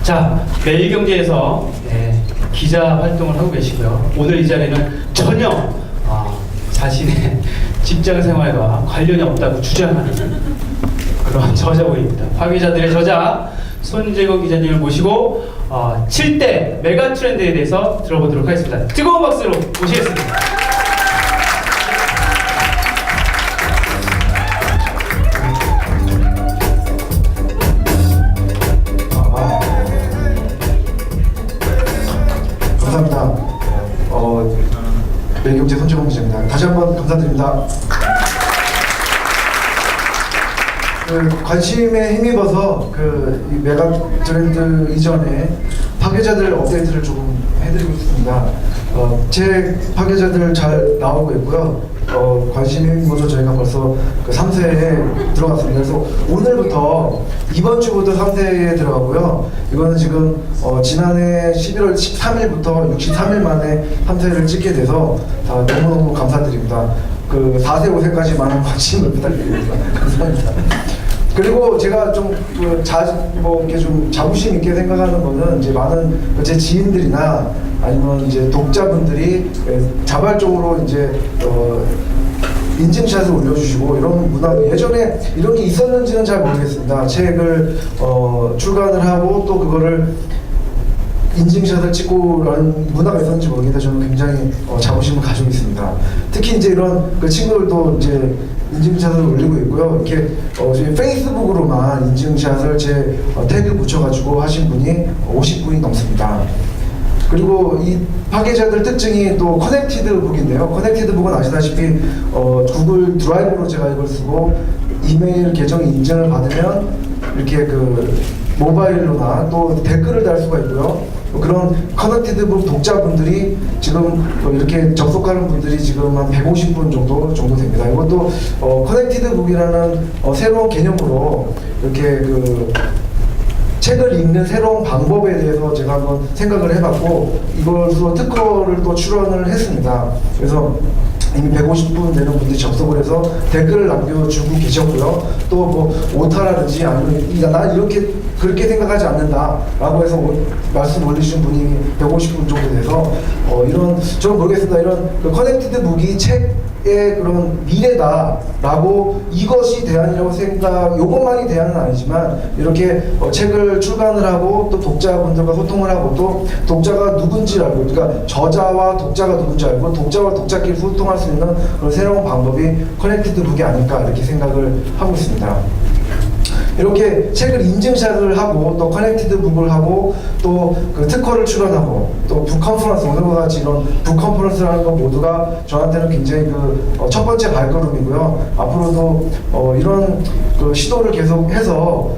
자, 매일경제에서 기자 활동을 하고 계시고요. 오늘 이 자리는 전혀 자신의 직장 생활과 관련이 없다고 주장하는 그런 저자분입니다. 파괴자들의 저자 손재건 기자님을 모시고 7대 메가 트렌드에 대해서 들어보도록 하겠습니다. 뜨거운 박수로 모시겠습니다. 감사합니다. 매일경제 손재건 기자입니다. 다시 한번 감사드립니다. 관심에 힘입어서 이 메가 트렌드 이전에 파괴자들 업데이트를 조금 해드리고 싶습니다. 제 파괴자들 잘 나오고 있고요. 관심이 힘입어서 저희가 벌써 3세에 들어갔습니다. 그래서 오늘부터 이번 주부터 3세에 들어가고요. 이거는 지금 지난해 11월 13일부터 63일 만에 3세를 찍게 돼서 너무너무 감사드립니다. 4세, 5세까지 많은 관심을 부탁드립니다. 감사합니다. 그리고 제가 좀 이렇게 좀 자부심 있게 생각하는 거는 이제 많은 제 지인들이나 아니면 이제 독자분들이 자발적으로 이제 인증샷을 올려주시고 이런 문화, 예전에 이런 게 있었는지는 잘 모르겠습니다. 책을 출간을 하고 또 그거를 인증샷을 찍고 라는 문화가 있었는지 모르겠는데 저는 굉장히 자부심을 가지고 있습니다. 특히 이제 이런 친구들도 이제 인증샷을 올리고 있고요. 이렇게 저희 페이스북으로만 인증샷을 제 태그 붙여가지고 하신 분이 50분이 넘습니다. 그리고 이 파괴자들 특징이 또 커넥티드 북인데요. 커넥티드 북은 아시다시피 구글 드라이브로 제가 이걸 쓰고 이메일 계정 인증을 받으면 이렇게 모바일로나 또 댓글을 달 수가 있고요. 그런 커넥티드 북 독자분들이 지금 이렇게 접속하는 분들이 지금 한 150분 정도 됩니다. 이것도 커넥티드 북이라는 새로운 개념으로 이렇게 책을 읽는 새로운 방법에 대해서 제가 한번 생각을 해봤고 이걸로 특허를 또 출원을 했습니다. 그래서 이미 150분 되는 분들이 접속을 해서 댓글을 남겨주고 계셨고요. 또 오타라든지 아니면 난 그렇게 생각하지 않는다 라고 해서 말씀 올리신 분이 150분 정도 돼서 저는 모르겠습니다. 이런 커넥티드 북이 책의 그런 미래다라고 이것이 대안이라고 요것만이 대안은 아니지만 이렇게 책을 출간을 하고 또 독자분들과 소통을 하고 또 독자가 누군지 알고 그러니까 저자와 독자가 누군지 알고 독자와 독자끼리 소통할 수 있는 그런 새로운 방법이 커넥티드 북이 아닐까 이렇게 생각을 하고 있습니다. 이렇게 책을 인증샷을 하고 또 커넥티드 북을 하고 또 특허를 출원하고 또 북 컨퍼런스 오늘과 같이 이런 북 컨퍼런스라는 것 모두가 저한테는 굉장히 첫 번째 발걸음이고요. 앞으로도 이런 시도를 계속해서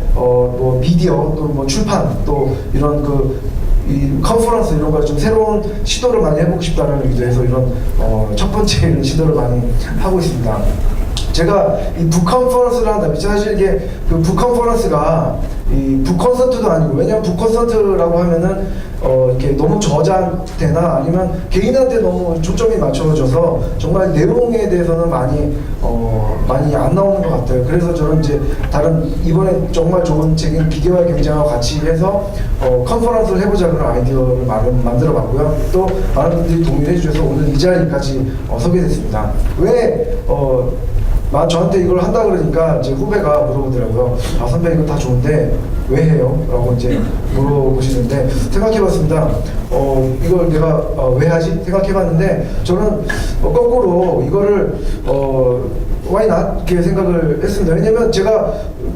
미디어 또 출판 또 이런 이 컨퍼런스 이런 걸 좀 새로운 시도를 많이 해보고 싶다는 의도에서 이런 첫 번째 이런 시도를 많이 하고 있습니다. 제가 이 북 컨퍼런스를 한다. 사실 이게 북 컨퍼런스가 이 북 콘서트도 아니고 왜냐면 북 콘서트라고 하면은 이렇게 너무 저자한테나 아니면 개인한테 너무 초점이 맞춰져서 정말 내용에 대해서는 많이 안 나오는 것 같아요. 그래서 저는 이제 이번에 정말 좋은 책인 기계와의 경쟁하고 같이 해서 컨퍼런스를 해보자 그런 아이디어를 만들어봤고요. 또 많은 분들이 동의를 해주셔서 오늘 이 자리까지 서게 됐습니다. 왜 저한테 이걸 한다 그러니까 이제 후배가 물어보더라고요. 선배 이거 다 좋은데 왜 해요? 라고 이제 물어보시는데 생각해봤습니다. 이걸 내가 왜 하지? 생각해봤는데 저는 거꾸로 이거를 why not? 이렇게 생각을 했습니다. 왜냐면 제가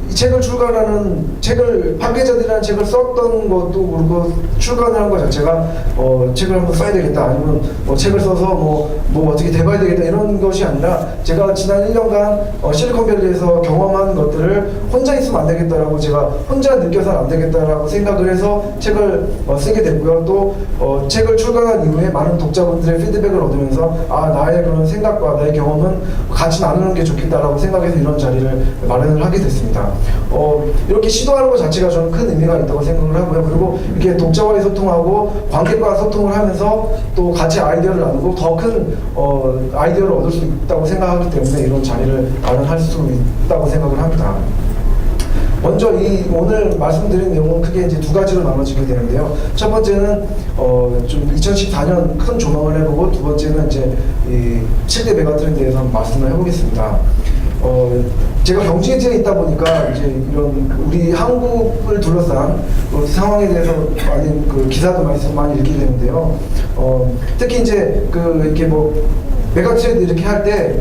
이 책을 파괴자들이라는 책을 썼던 것도 모르고 출간을 한 것 자체가 책을 한번 써야 되겠다 아니면 책을 써서 어떻게 돼봐야 되겠다 이런 것이 아니라 제가 지난 1년간 실리콘밸리에서 경험한 것들을 혼자 있으면 안 되겠다라고 제가 혼자 느껴서는 안 되겠다라고 생각을 해서 책을 쓰게 됐고요. 또 책을 출간한 이후에 많은 독자분들의 피드백을 얻으면서 나의 그런 생각과 나의 경험은 같이 나누는 게 좋겠다라고 생각해서 이런 자리를 마련을 하게 됐습니다. 이렇게 시도하는 것 자체가 저는 큰 의미가 있다고 생각을 하고요. 그리고 이렇게 독자와의 소통하고 관객과 소통을 하면서 또 같이 아이디어를 나누고 더 큰 아이디어를 얻을 수 있다고 생각하기 때문에 이런 자리를 마련할 수 있다고 생각을 합니다. 먼저 이 오늘 말씀드린 내용은 크게 이제 두 가지로 나눠지게 되는데요. 첫 번째는 좀 2014년 큰 조망을 해보고, 두 번째는 이제 이 7대 메가트렌드에 대해서 한번 말씀을 해보겠습니다. 제가 경제지에 있다 보니까 이제 이런 우리 한국을 둘러싼 상황에 대해서 많이 기사도 많이 읽게 되는데요. 특히 이제 이렇게 뭐 메가트렌드 이렇게 할 때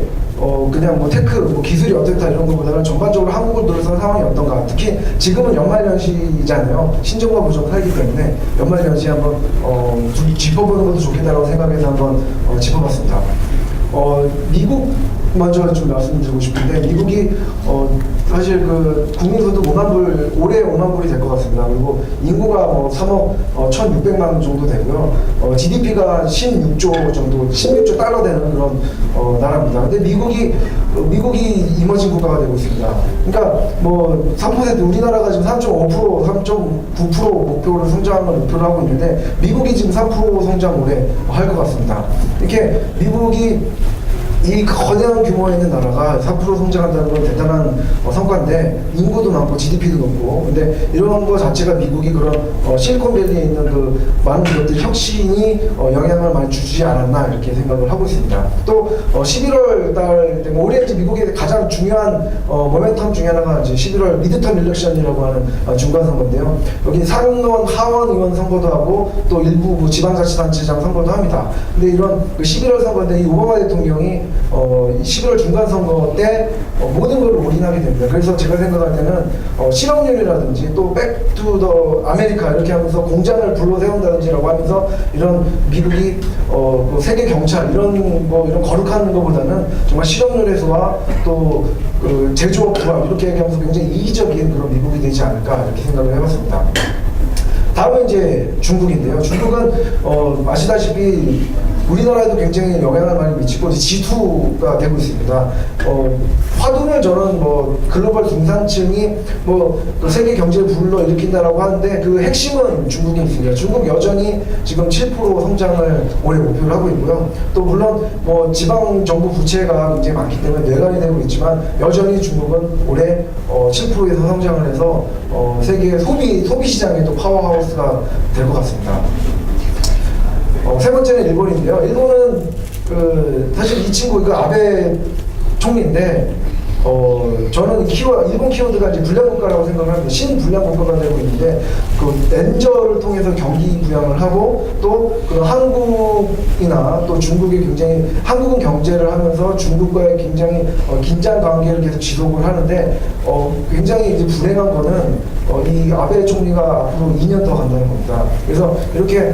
그냥 뭐 테크, 뭐 기술이 어떻다 이런 것보다는 전반적으로 한국을 둘러싼 상황이 어떤가. 특히 지금은 연말연시잖아요. 신정과 부정을 하기 때문에 연말연시 한번 짚어보는 것도 좋겠다라고 생각해서 한번 짚어봤습니다. 미국 먼저 좀 말씀드리고 싶은데, 미국이 사실 국민소득 5만 불, 올해 5만 불이 될 것 같습니다. 그리고 인구가 뭐 3억 1,600만 정도 되고요. GDP가 16조 정도, 16조 달러 되는 그런 나라입니다. 근데 미국이 이머징 국가가 되고 있습니다. 그러니까 뭐 3%, 우리나라가 지금 3.5%, 3.9% 목표를 성장을 목표로 하고 있는데, 미국이 지금 3% 성장 올해 할 것 같습니다. 이렇게 미국이 이 거대한 규모에 있는 나라가 4% 성장한다는 건 대단한 성과인데, 인구도 많고 GDP도 높고, 근데 이런 거 자체가 미국이 그런 실리콘밸리에 있는 많은 기업들 혁신이 영향을 많이 주지 않았나 이렇게 생각을 하고 있습니다. 또 11월 달 되면 올해 이제 미국의 가장 중요한 모멘텀 중에 하나가 이제 11월 미드텀 일렉션이라고 하는 중간 선거인데요. 여기 상원, 하원 의원 선거도 하고 또 일부 지방자치단체장 선거도 합니다. 근데 이런 11월 선거인데 이 오바마 대통령이 11월 중간 선거 때 모든 걸 올인하게 됩니다. 그래서 제가 생각할 때는 실업률이라든지 또 백투 더 아메리카 이렇게 하면서 공장을 불러 세운다든지라고 하면서 이런 미국이 세계 경찰 이런 거룩한 것보다는 정말 실업률 해소와 또 제조업 부활 이렇게 얘기하면서 굉장히 이기적인 그런 미국이 되지 않을까 이렇게 생각을 해봤습니다. 다음은 이제 중국인데요. 중국은 아시다시피 우리나라에도 굉장히 영향을 많이 미치고 G2가 되고 있습니다. 화두를 저는 글로벌 중산층이 세계 경제를 불러일으킨다라고 하는데 그 핵심은 중국에 있습니다. 중국 여전히 지금 7% 성장을 올해 목표를 하고 있고요. 또 물론 지방 정부 부채가 굉장히 많기 때문에 뇌관이 되고 있지만 여전히 중국은 올해 7%에서 성장을 해서 세계 소비 시장의 또 파워하우스가 될 것 같습니다. 세 번째는 일본인데요. 일본은 사실 이 친구 아베 총리인데 저는 일본 키워드가 이제 불량국가라고 생각을 합니다. 신불량국가가 되고 있는데 엔저를 통해서 경기 부양을 하고 또 한국이나 또 중국이 굉장히 한국은 경제를 하면서 중국과의 굉장히 긴장 관계를 계속 지속을 하는데 굉장히 이제 불행한 거는 이 아베 총리가 앞으로 2년 더 간다는 겁니다. 그래서 이렇게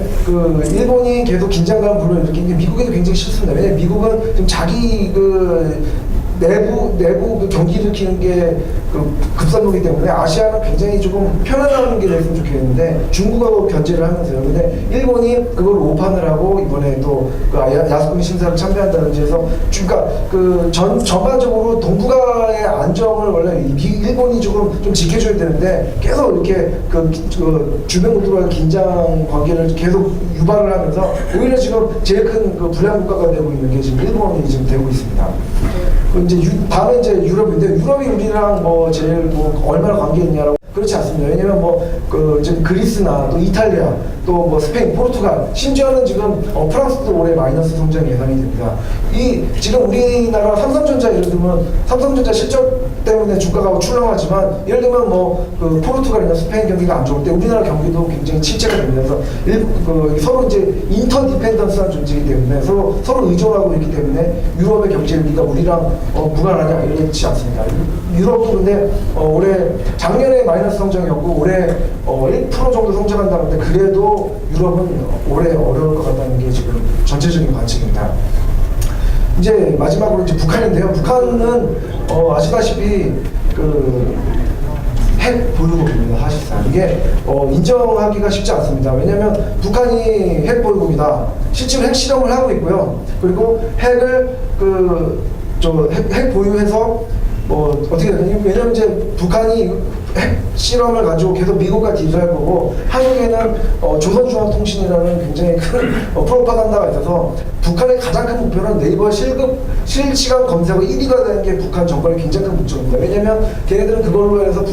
일본이 계속 긴장감을 불러일으킨 게 미국에도 굉장히 싫습니다. 왜냐면 미국은 좀 자기 내부 경기를 일으키는 게 급선무기 때문에 아시아는 굉장히 조금 편안한 게 됐으면 좋겠는데 중국하고 견제를 하면서요. 근데 일본이 그걸 오판을 하고 이번에 또 야스쿠니 심사를 참배한다든지 해서 그러니까 전반적으로 동북아의 안정을 원래 일본이 조금 좀 지켜줘야 되는데 계속 이렇게 주변국들과의 긴장 관계를 계속 유발을 하면서 오히려 지금 제일 큰 불량 국가가 되고 있는 게 지금 일본이 지금 되고 있습니다. 이제 다음에 이제 유럽인데 유럽이 우리랑 제일 얼마나 관계 있냐라고 그렇지 않습니다. 왜냐면 지금 그리스나 또 이탈리아 또 스페인, 포르투갈 심지어는 지금 프랑스도 올해 마이너스 성장 예상이 됩니다. 지금 우리나라 삼성전자 예를 들면 삼성전자 실적 때문에 주가가 출렁하지만 예를 들면 포르투갈이나 스페인 경기가 안 좋을 때 우리나라 경기도 굉장히 침체가 됩니다. 그래서 서로 이제 인터디펜던스한 존재이기 때문에 서로 의존하고 있기 때문에 유럽의 경제 위기가 우리랑 무관하냐 이렇지 않습니다. 유럽도 근데 올해 작년에 마이너스 성장이었고 올해 1% 정도 성장한다는데 그래도 유럽은 올해 어려울 것 같다는 게 지금 전체적인 관측입니다. 이제 마지막으로 이제 북한인데요. 북한은 아시다시피 핵 보유국입니다. 사실상 이게 인정하기가 쉽지 않습니다. 왜냐하면 북한이 핵 보유국이다. 실제로 핵 실험을 하고 있고요. 그리고 핵을 핵 보유해서 어떻게 되냐? 왜냐하면 이제 북한이 핵 실험을 가지고 계속 미국과 딜할 거고, 한국에는 조선중앙통신이라는 굉장히 큰 프로파간다가 있어서 북한의 가장 큰 목표는 네이버 실시간 검색어 1위가 되는 게 북한 정권의 굉장히 큰 목적입니다. 왜냐면 걔네들은 그걸로 해서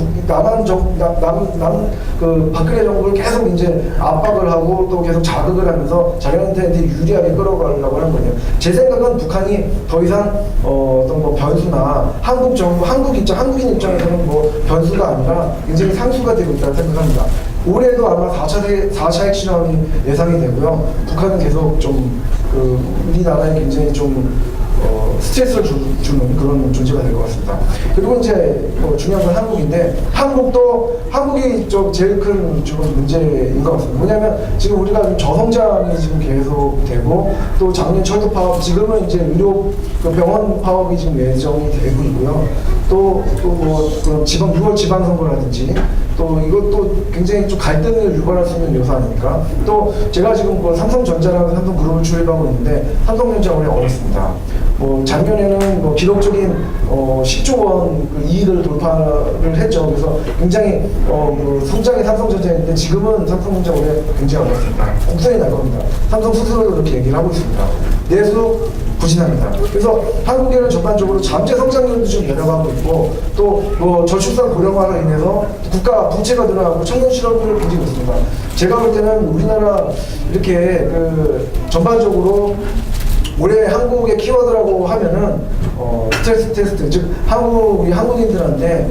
그 박근혜 정부를 계속 이제 압박을 하고 또 계속 자극을 하면서 자기한테 유리하게 끌어가려고 하는 거예요. 제 생각은 북한이 더 이상 어떤 뭐 변수나 한국 정부, 한국인 입장에서는 뭐 변수가 아니라 굉장히 상수가 되고 있다고 생각합니다. 올해도 아마 4차 핵실험이 예상이 되고요. 북한은 계속 좀 우리나라에 굉장히 좀 스트레스를 주는 그런 존재가 될 것 같습니다. 그리고 이제 중요한 건 한국인데, 한국이 좀 제일 큰 지금 문제인 것 같습니다. 뭐냐면 지금 우리가 저성장이 지금 계속 되고, 또 작년 철도 파업, 지금은 이제 의료 병원 파업이 지금 예정이 되고 있고요. 또 뭐 지방 6월 지방선거라든지 또 이것도 굉장히 좀 갈등을 유발할 수 있는 요소 아닙니까? 또 제가 지금 삼성전자라는 삼성그룹을 출입하고 있는데, 삼성전자 올해 어렵습니다. 작년에는 기록적인 10조 원 이익을 돌파를 했죠. 그래서 굉장히 성장의 삼성전자인데, 지금은 삼성전자 올해 굉장히 어렵습니다. 곡선이 날 겁니다. 삼성 스스로도 그렇게 얘기를 하고 있습니다. 내수 부진합니다. 그래서 한국에는 전반적으로 잠재 성장률도 좀 내려가고 있고, 또 저출산 고령화로 인해서 국가 부채가 늘어나고 청년 실업률이 굉장히 높습니다. 제가 볼 때는 우리나라 이렇게 전반적으로 올해 한국의 키워드라고 하면은 스트레스 테스트, 즉 우리 한국인들한테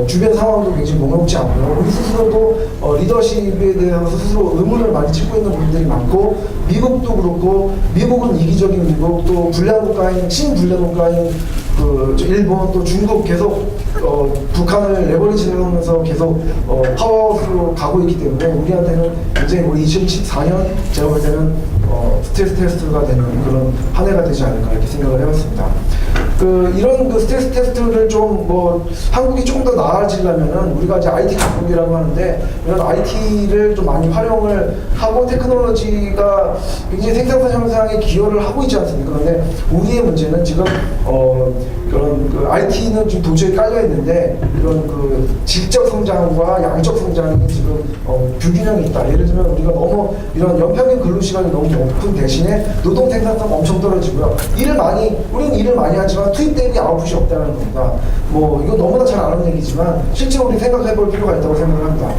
주변 상황도 굉장히 녹록지 않고요. 우리 스스로도 리더십에 대해서 스스로 의문을 많이 짓고 있는 분들이 많고, 미국도 그렇고, 미국은 이기적인 미국, 또 불량국가인 친불량국가인 일본, 또 중국 계속 북한을 레버리지를 하면서 계속 파워로 가고 있기 때문에, 우리한테는 굉장히 우리 2014년 제가 볼 때는 스트레스 테스트가 되는 그런 한 해가 되지 않을까 이렇게 생각을 해봤습니다. 이런 스트레스 테스트를 좀 한국이 조금 더 나아지려면은, 우리가 이제 IT 강국이라고 하는데, 이런 IT를 좀 많이 활용을 하고 테크놀로지가 굉장히 생산성 향상에 기여를 하고 있지 않습니까? 그런데 우리의 문제는 지금 그런 IT는 지금 도처에 깔려 있는데, 이런 질적 성장과 양적 성장이 지금 불균형이 있다. 예를 들면 우리가 너무 이런 연평균 근로 시간이 너무 높은 대신에 노동 생산성 엄청 떨어지고요. 우리는 일을 많이 하지만 투입 대비 아웃풋이 없다는 겁니다. 이거 너무나 잘 아는 얘기지만 실제로 우리 생각해볼 필요가 있다고 생각합니다.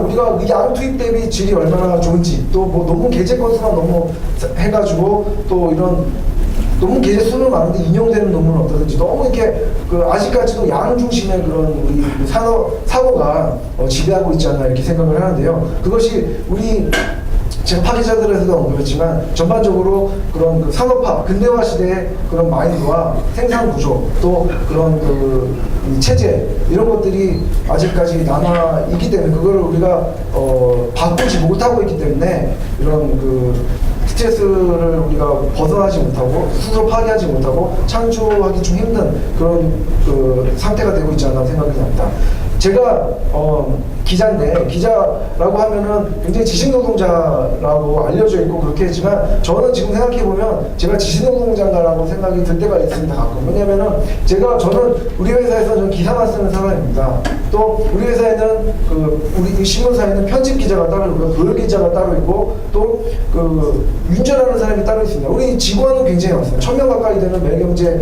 우리가 양 투입 대비 질이 얼마나 좋은지, 또 논문 게재 건수가 너무 해가지고, 또 이런 논문 게재 수는 많은데 인용되는 논문은 없다든지, 너무 이렇게 아직까지도 양 중심의 그런 우리 사고가 지배하고 있지 않나 이렇게 생각을 하는데요. 그것이 제가 파기자들에서도 언급했지만, 전반적으로 그런 산업화, 근대화 시대의 그런 마인드와 생산 구조, 또 그런 체제, 이런 것들이 아직까지 남아있기 때문에, 그거를 우리가 바꾸지 못하고 있기 때문에, 이런 스트레스를 우리가 벗어나지 못하고, 스스로 파괴하지 못하고, 창조하기 좀 힘든 그런 상태가 되고 있지 않나 생각이 납니다. 제가 기자인데, 기자라고 하면은 굉장히 지식노동자라고 알려져 있고 그렇게 했지만, 저는 지금 생각해보면 제가 지식노동자인가라고 생각이 들 때가 있습니다, 가끔. 왜냐면은 저는 우리 회사에서 저는 기사만 쓰는 사람입니다. 또 우리 회사에는 우리 신문사에는 편집 기자가 따로 있고, 도요 기자가 따로 있고, 또 운전하는 사람이 따로 있습니다. 우리 직원은 굉장히 많습니다. 1000명 가까이 되는 매일경제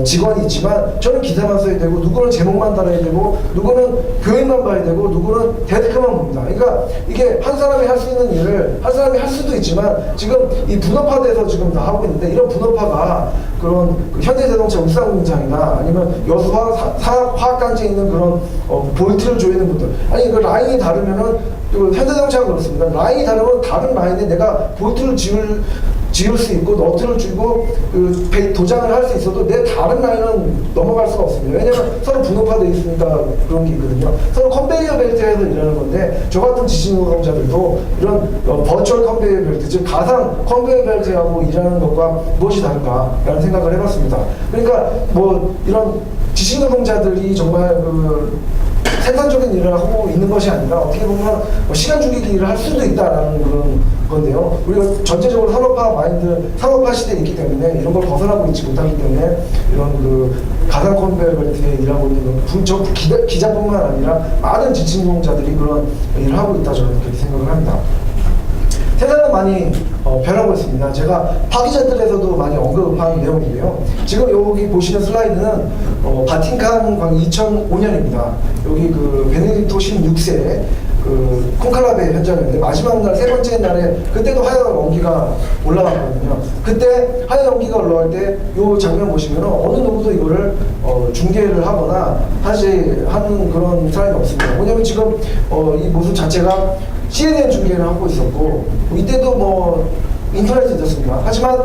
직원이 있지만, 저는 기사만 써야 되고, 누구는 제목만 달아야 되고, 누구는 교육만 봐야 되고, 누구는 데스크만 봅니다. 그러니까 이게 한 사람이 할 수 있는 일을 한 사람이 할 수도 있지만, 지금 이 분업화돼서 지금 다 하고 있는데, 이런 분업화가 그런 현대자동차 울산공장이나 아니면 여수 화학단지에 있는 그런 볼트를 조이는 분들, 아니 라인이 다르면은 현대자동차가 그렇습니다. 라인이 다르면 다른 라인에 내가 볼트를 지을 수 있고, 너트를 주고 도장을 할 수 있어도 내 다른 라인은 넘어갈 수가 없습니다. 왜냐면 서로 분업화되어 있으니까 그런 게 있거든요. 서로 컨베이어 벨트에서 일하는 건데, 저 같은 지식노동자들도 이런 버추얼 컨베이어 벨트, 즉 가상 컨베이어 벨트하고 일하는 것과 무엇이 다른가라는 생각을 해봤습니다. 그러니까 이런 지식노동자들이 정말 생산적인 일을 하고 있는 것이 아니라 어떻게 보면 시간 죽이기 일을 할 수도 있다라는 그런 건데요. 우리가 전체적으로 산업화 마인드, 산업화 시대에 있기 때문에 이런 걸 벗어나고 있지 못하기 때문에 이런 그 가상 컨베이어 벨트에 일하고 있는 저 기자뿐만 아니라 많은 지칭노동자들이 그런 일을 하고 있다 저는 그렇게 생각을 합니다. 세상은 많이 변하고 있습니다. 제가 파기자들에서도 많이 언급한 내용인데요. 지금 여기 보시는 슬라이드는 바티칸 광 2005년입니다. 여기 그 베네딕토 16세 그 콘클라베 현장이었는데 마지막 날 세 번째 날에 그때도 하얀 연기가 올라왔거든요. 그때 하얀 연기가 올라갈 때 이 장면 보시면 어느 누구도 이거를 중계를 하거나 하는 그런 사람이 없습니다. 왜냐면 지금 이 모습 자체가 CNN 중계를 하고 있었고 이때도 뭐 인터넷이 있었습니다. 하지만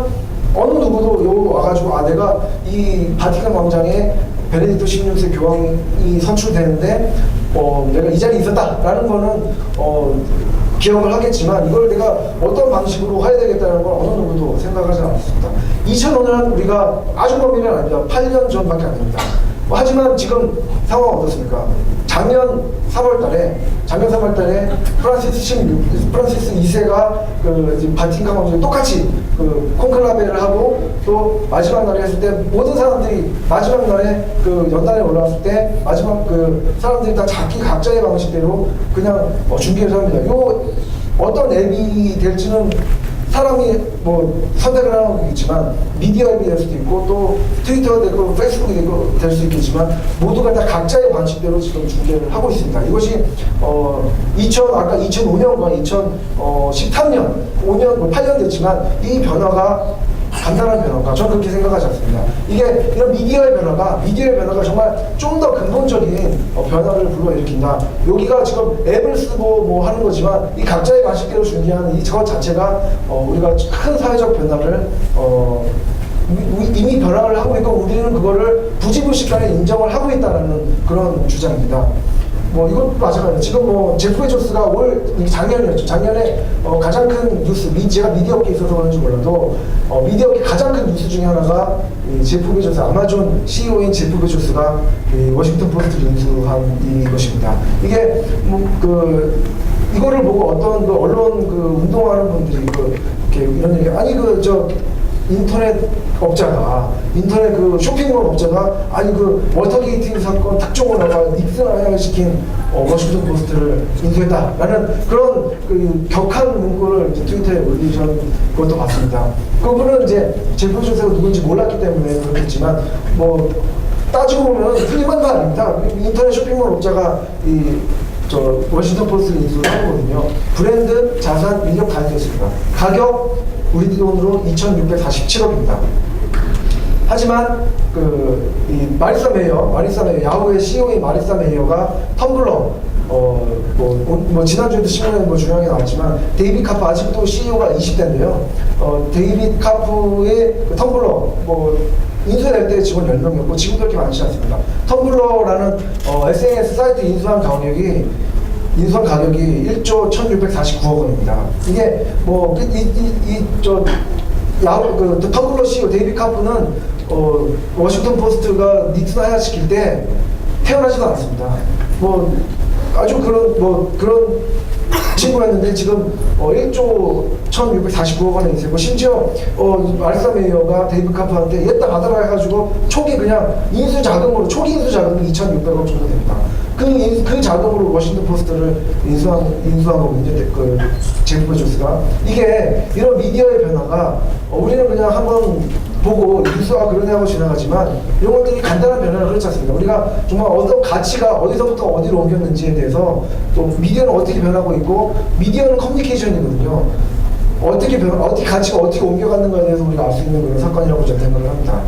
어느 누구도 요 와가지고 내가 이 바티칸 광장에 베네딕토 16세 교황이 선출되는데 내가 이 자리에 있었다라는 거는 기억을 하겠지만 이걸 내가 어떤 방식으로 해야 되겠다는 건 어느 누구도 생각하지 않았습니다. 2005년은 우리가 아주 먼 미래는 아닙니다. 8년 전밖에 안 됩니다. 하지만 지금 상황은 어떻습니까? 작년 3월달에 프란시스 2세가 지금 바티칸 광장에 똑같이 그 콘클라베를 하고 또 마지막 날에 했을 때 모든 사람들이 마지막 날에 그 연단에 올라왔을 때 마지막 그 사람들이 다 자기 각자의 방식대로 그냥 중계를 합니다. 요 어떤 앱이 될지는 사람이 뭐 선택을 하는 거겠지만 미디어 앱이 될 수도 있고 또 트위터가 되고 페이스북이 되고 될 수 있겠지만 모두가 다 각자의 방식대로 지금 중계를 하고 있습니다. 이것이 아까 2005년과 2013년 5년 8년 됐지만 이 변화가 간단한 변화가 저는 그렇게 생각하지 않습니다. 이게 이런 미디어의 변화가 정말 좀 더 근본적인 변화를 불러일으킨다. 여기가 지금 앱을 쓰고 뭐 하는 거지만 이 각자의 방식대로 중계하는 저 자체가 우리가 큰 사회적 변화를 이미 변화를 하고 있고 우리는 그거를 부지불식간에 인정을 하고 있다는 그런 주장입니다. 뭐 이것도 마찬가지예요. 지금 뭐 제프 베조스가 작년이었죠. 작년에 가장 큰 뉴스, 제가 미디어업계에 있어서 그런지 몰라도 미디어업계 가장 큰 뉴스 중에 하나가 이 제프 베조스, 아마존 CEO인 제프 베조스가 이 워싱턴 포스트를 인수한 이것입니다. 이게 이거를 보고 어떤 그 언론 운동하는 분들이 이렇게 이런 얘기 인터넷 쇼핑몰 업자가 워터게이트 사건 특종을 하다가 닉슨 하향을 시킨 워싱턴 포스트를 인수했다라는 그런 격한 문구를 트위터에 올리신 것도 봤습니다. 그분은 이제 제프 베조스가 누군지 몰랐기 때문에 그렇겠지만 뭐 따지고 보면 틀린 건 아닙니다. 인터넷 쇼핑몰 업자가 워싱턴 포스트를 인수한 거거든요. 브랜드, 자산, 인력 다 있었습니다. 가격 우리 돈으로 2,647억입니다. 하지만 이 마리사 메이어 야후의 CEO인 마리사 메이어가 텀블러 지난주에도 신문에 중요하게 나왔지만 데이빗 카프 아직도 CEO가 20대인데요. 데이빗 카프의 텀블러 인수될 때 직원 10명이었고 지금도 그렇게 많지 않습니다. 텀블러라는 SNS 사이트 인수한 가격이 1조 1,649억 원입니다. 이게 텀블러 CEO 데이빗 카프는 워싱턴 포스트가 닉슨 하야시킬 때 태어나지도 않았습니다. 아주 그런 친구였는데 지금 1조 1,649억 원에 있어요. 심지어 마리사 메이어가 데이빗 카프한테 얘다 받아라 해가지고 초기 인수 자금이 2,600억 정도 됩니다. 그 자금으로 워싱턴 포스트를 인수한 거거든요. 제프 베조스가. 이게 이런 미디어의 변화가 우리는 그냥 한번 보고 뉴스와 그러네 하고 지나가지만 이런 것들이 간단한 변화는 그렇지 않습니다. 우리가 정말 어떤 가치가 어디서부터 어디로 옮겼는지에 대해서 또 미디어는 어떻게 변하고 있고 미디어는 커뮤니케이션이거든요. 어떻게 가치가 어떻게 옮겨갔는가에 대해서 우리가 알 수 있는 그런 사건이라고 저는 생각을 합니다.